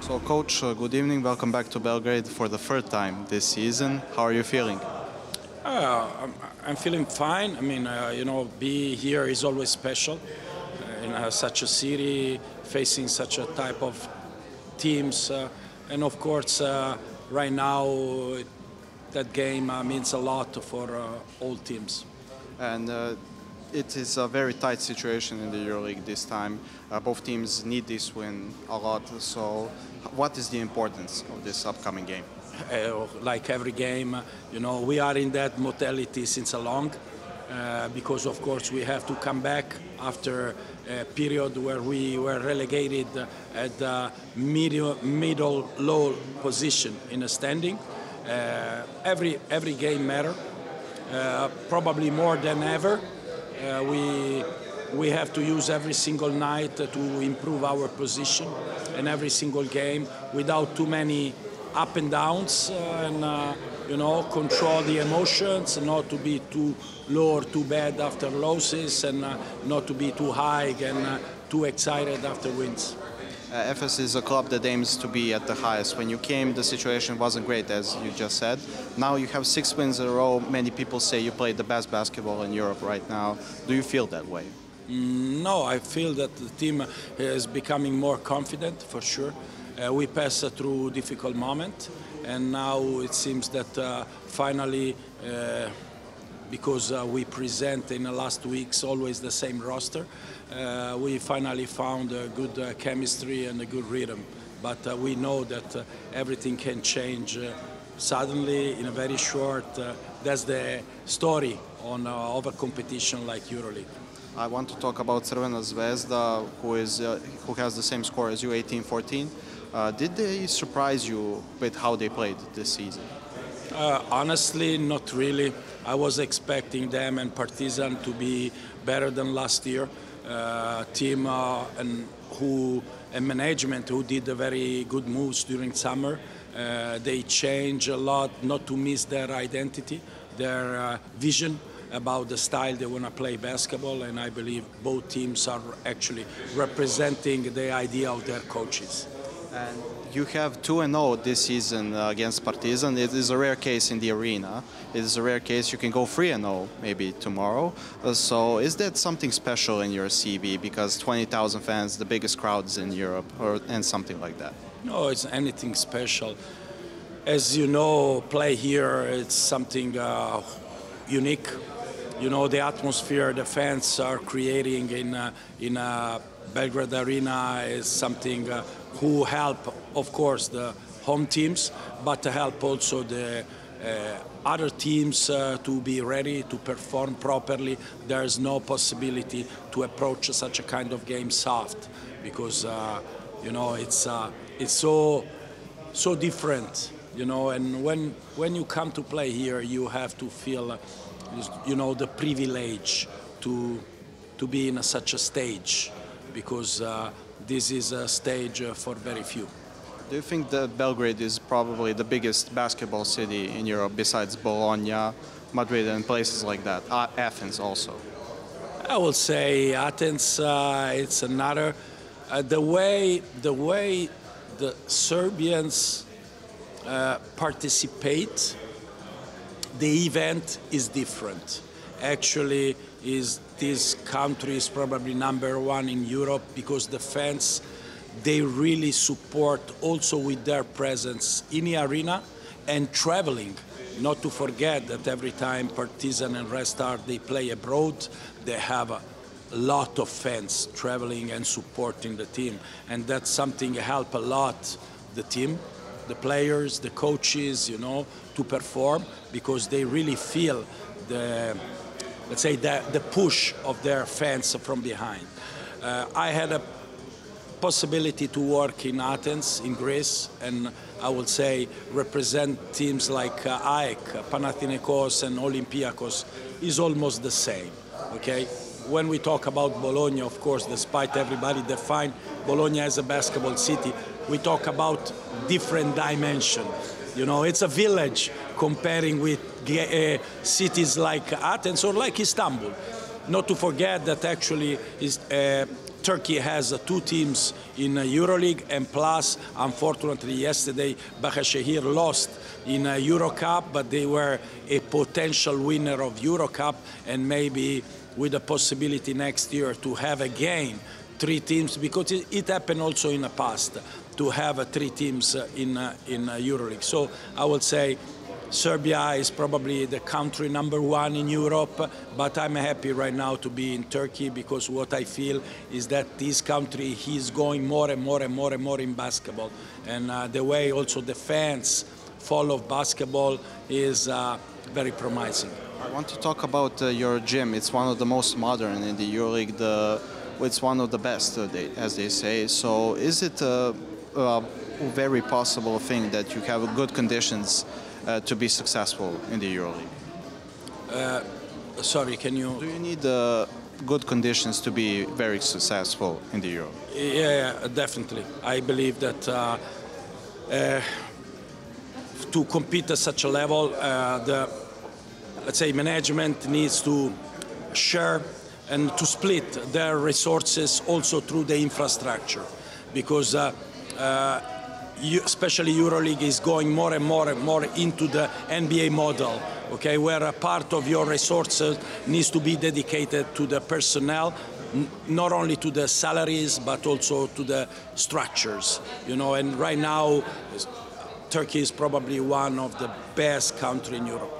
So, Coach, good evening. Welcome back to Belgrade for the third time this season. How are you feeling? I'm feeling fine. I mean, be here is always special in such a city, facing such a type of teams. And of course, right now, that game means a lot for all teams. And it is a very tight situation in the EuroLeague this time. Both teams need this win a lot. So, what is the importance of this upcoming game? Like every game, we are in that modality since a long, because of course we have to come back after a period where we were relegated at the middle low position in a standing. Every game matters, probably more than ever. We have to use every single night to improve our position, and every single game without too many up and downs, and control the emotions, not to be too low or too bad after losses, and not to be too high and too excited after wins. Efes is a club that aims to be at the highest. When you came, the situation wasn't great, as you just said. Now you have 6 wins in a row. Many people say you play the best basketball in Europe right now. Do you feel that way? No, I feel that the team is becoming more confident, for sure. We passed through a difficult moment, and now it seems that finally, because we present in the last weeks always the same roster, we finally found a good chemistry and a good rhythm. But we know that everything can change suddenly in a very short. That's the story of a competition like EuroLeague. I want to talk about Crvene Zvezda, who has the same score as you, 18-14. Did they surprise you with how they played this season? Honestly, not really. I was expecting them and Partizan to be better than last year. Team and management who did very good moves during summer. They changed a lot, not to miss their identity, their vision about the style they want to play basketball, and I believe both teams are actually representing the idea of their coaches. And you have 2-0 this season against Partizan. It is a rare case in the arena. It is a rare case you can go 3-0 maybe tomorrow. So is that something special in your CV? Because 20,000 fans, the biggest crowds in Europe, and something like that? No, it's anything special. As you know, play here, it's something unique. The atmosphere the fans are creating in Belgrade Arena is something who help, of course, the home teams, but help also the other teams to be ready to perform properly. There is no possibility to approach such a kind of game soft, because it's so different. And when you come to play here, you have to feel the privilege to be in such a stage, because this is a stage for very few. Do you think that Belgrade is probably the biggest basketball city in Europe besides Bologna, Madrid, and places like that? Athens also. I will say Athens. It's another. The way the Serbians participate, the event is different. Actually, this country is probably #1 in Europe, because the fans, they really support also with their presence in the arena and traveling. Not to forget that every time Partizan and Red Star, they play abroad, they have a lot of fans traveling and supporting the team. And that's something help a lot the team, the players, the coaches, to perform, because they really feel the push of their fans from behind. I had a possibility to work in Athens, in Greece, and I would say represent teams like AEK, Panathinaikos, and Olympiakos is almost the same. Okay, when we talk about Bologna, of course, despite everybody define Bologna as a basketball city, we talk about different dimension. It's a village comparing with cities like Athens or like Istanbul. Not to forget that actually Turkey has two teams in Euroleague, and plus, unfortunately, yesterday Başakşehir lost in Euro Cup, but they were a potential winner of Euro Cup, and maybe with the possibility next year to have again 3 teams, because it happened also in the past to have 3 teams in Euroleague. So I would say Serbia is probably the country #1 in Europe, but I'm happy right now to be in Turkey, because what I feel is that this country is going more and more and more and more in basketball, and the way also the fans follow basketball is very promising. I want to talk about your gym. It's one of the most modern in the EuroLeague. It's one of the best, as they say. So is it a very possible thing that you have good conditions to be successful in the EuroLeague? Sorry, can you... Do you need good conditions to be very successful in the Euro? Yeah, definitely. I believe that to compete at such a level, let's say management needs to share and to split their resources also through the infrastructure, because especially EuroLeague is going more and more and more into the NBA model, okay, where a part of your resources needs to be dedicated to the personnel, not only to the salaries but also to the structures, you know. And right now Turkey is probably one of the best countries in Europe.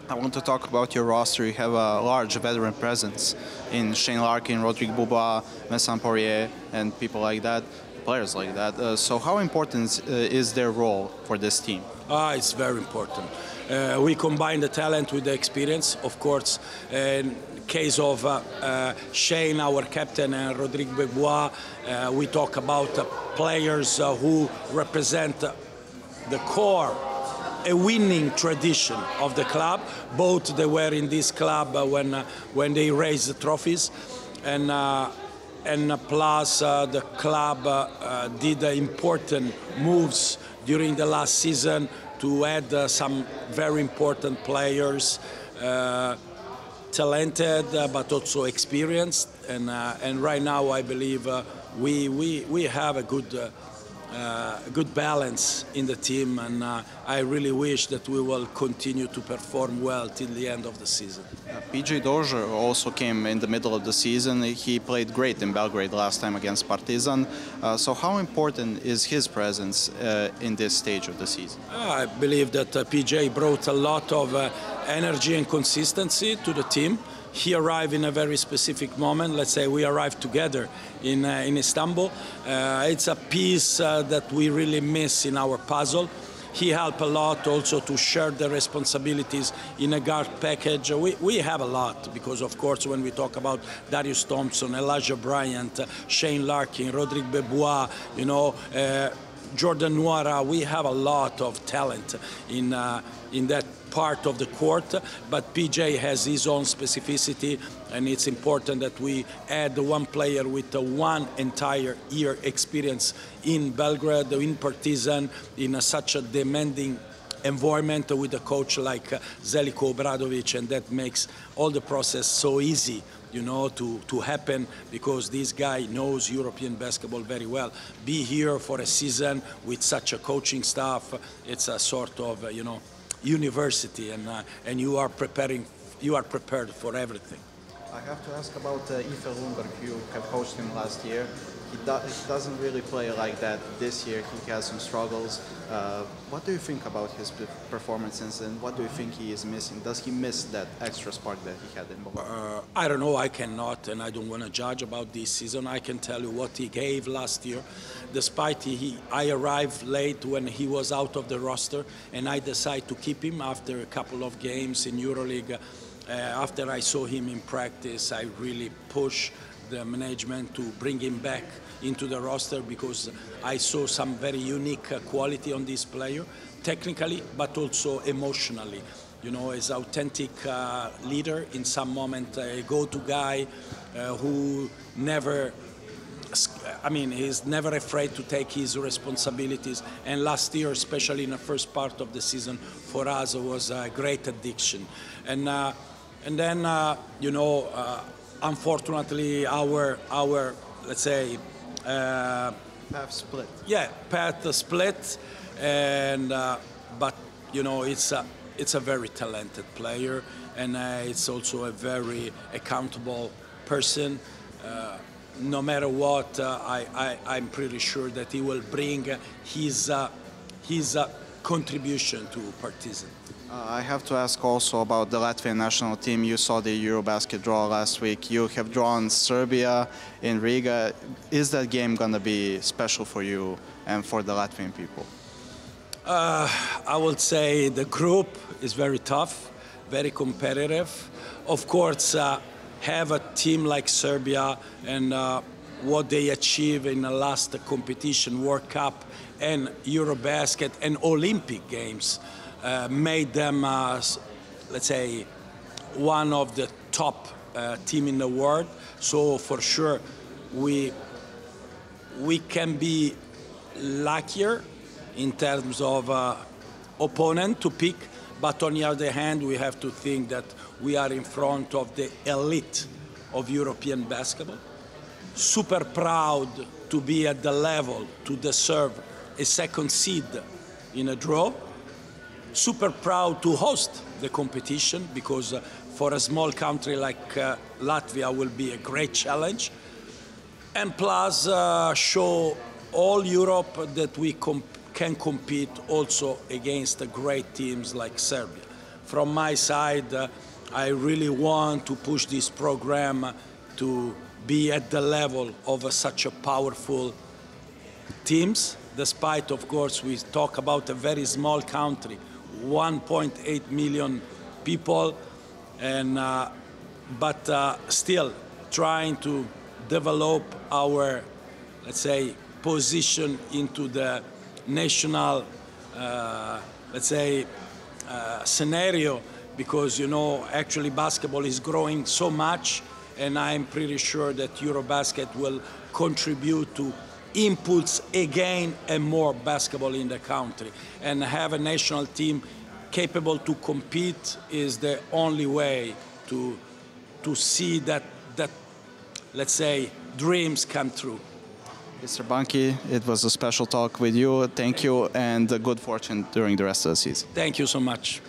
I want to talk about your roster. You have a large veteran presence in Shane Larkin, Rodrigue Beaubois, Vincent Poirier, and people like that, players like that. So how important is their role for this team? It's very important. We combine the talent with the experience, of course. In case of Shane, our captain, and Rodrigue Beaubois, we talk about players who represent the core, a winning tradition of the club. Both they were in this club when they raised the trophies, and plus the club did important moves during the last season to add some very important players, talented but also experienced, and right now I believe we have a good balance in the team, and I really wish that we will continue to perform well till the end of the season. PJ Dozier also came in the middle of the season. He played great in Belgrade last time against Partizan. So how important is his presence in this stage of the season? I believe that PJ brought a lot of energy and consistency to the team. He arrived in a very specific moment. Let's say we arrived together in Istanbul. It's a piece that we really miss in our puzzle. He helped a lot also to share the responsibilities in a guard package. We have a lot, because of course when we talk about Darius Thompson, Elijah Bryant, Shane Larkin, Rodrigue Beaubois, you know, Jordan Nwora, we have a lot of talent in that part of the court, but PJ has his own specificity, and it's important that we add one player with one entire year experience in Belgrade, in Partizan, in such a demanding environment with a coach like Zeljko Obradović, and that makes all the process so easy, you know, to happen, because this guy knows European basketball very well. Be here for a season with such a coaching staff, it's a sort of, you know, university, and you are prepared for everything. I have to ask about Ife Lundberg. You have coached him last year. He doesn't really play like that this year. He has some struggles. What do you think about his performances, and what do you think he is missing? Does he miss that extra spark that he had in Bulgaria? I don't know. I cannot, and I don't want to judge about this season. I can tell you what he gave last year. Despite I arrived late when he was out of the roster, and I decided to keep him after a couple of games in EuroLeague. After I saw him in practice, I really pushed the management to bring him back into the roster, because I saw some very unique quality on this player, technically but also emotionally. You know, as authentic leader, in some moment a go-to guy who never, I mean, he's never afraid to take his responsibilities. And last year, especially in the first part of the season, for us was a great addiction. And then, you know, unfortunately, our let's say, Path split. yeah, path split, and but you know it's a very talented player, and it's also a very accountable person. No matter what, I'm pretty sure that he will bring his contribution to Partizan. I have to ask also about the Latvian national team. You saw the Eurobasket draw last week. You have drawn Serbia in Riga. Is that game going to be special for you and for the Latvian people? I would say the group is very tough, very competitive. Of course, have a team like Serbia and what they achieved in the last competition, World Cup and Eurobasket and Olympic Games, made them, let's say, one of the top team in the world. So for sure, we can be luckier in terms of opponent to pick, but on the other hand, we have to think that we are in front of the elite of European basketball. Super proud to be at the level to deserve a second seed in a draw. Super proud to host the competition because for a small country like Latvia will be a great challenge. And plus show all Europe that we can compete also against the great teams like Serbia. From my side, I really want to push this program to be at the level of such a powerful teams, despite, of course, we talk about a very small country, 1.8 million people, and but still trying to develop our, let's say, position into the national, let's say, scenario, because, you know, actually basketball is growing so much, and I'm pretty sure that Eurobasket will contribute to impulse again and more basketball in the country. And have a national team capable to compete is the only way to see that, let's say, dreams come true. Mr. Banki, it was a special talk with you. Thank you, and good fortune during the rest of the season. Thank you so much.